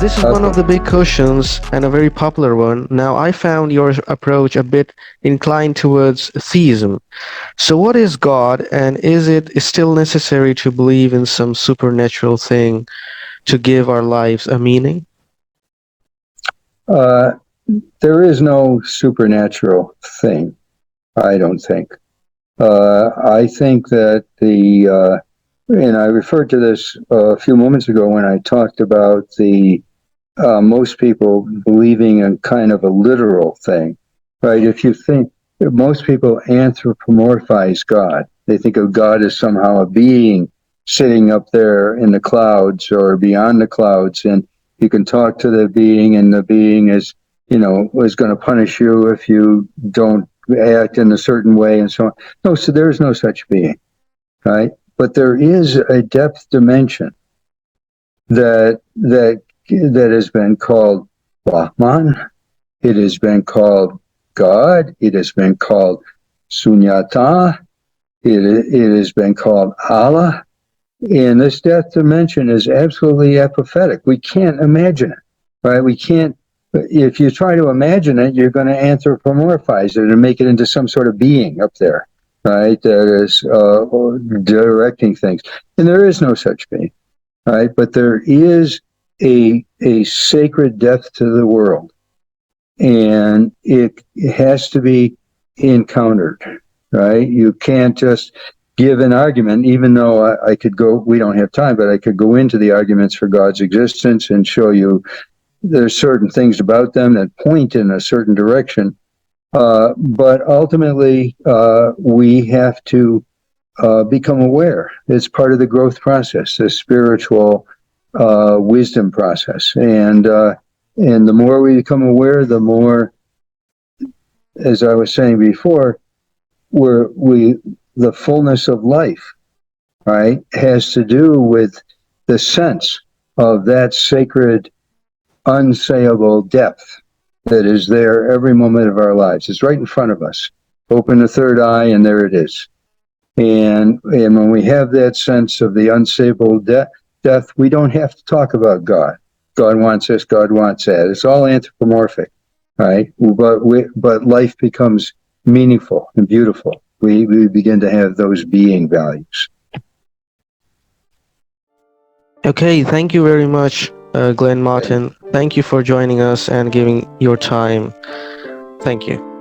this is one of Okay. the big questions and a very popular one. Now, I found your approach a bit inclined towards theism. So, what is God, and is it still necessary to believe in some supernatural thing to give our lives a meaning? Uh, there is no supernatural thing, I don't think. I think that and I referred to this a few moments ago when I talked about most people believing in kind of a literal thing, right? If you think, most people anthropomorphize God. They think of God as somehow a being sitting up there in the clouds or beyond the clouds, and you can talk to the being, and the being is going to punish you if you don't act in a certain way, and so on. No, so there's no such being, right? But there is a depth dimension that has been called Brahman. It has been called God. It has been called Sunyata. It has been called Allah. And this depth dimension is absolutely apophatic. We can't imagine it, right? We can't. If you try to imagine it, you're going to anthropomorphize it and make it into some sort of being up there, right? That is directing things. And there is no such being, right? But there is a sacred depth to the world, and it has to be encountered, right? You can't just give an argument, even though I could go, we don't have time, but I could go into the arguments for God's existence and show you there's certain things about them that point in a certain direction. But ultimately, we have to become aware. It's part of the growth process, the spiritual wisdom process. And the more we become aware, the more, as I was saying before, the fullness of life, right, has to do with the sense of that sacred, unsayable depth that is there every moment of our lives. It's right in front of us. Open the third eye, and there it is. And when we have that sense of the unsayable death, we don't have to talk about God. God wants this, God wants that. It's all anthropomorphic, right? But life becomes meaningful and beautiful. We begin to have those being values. Okay, thank you very much, Glenn Martin. Thank you for joining us and giving your time. Thank you.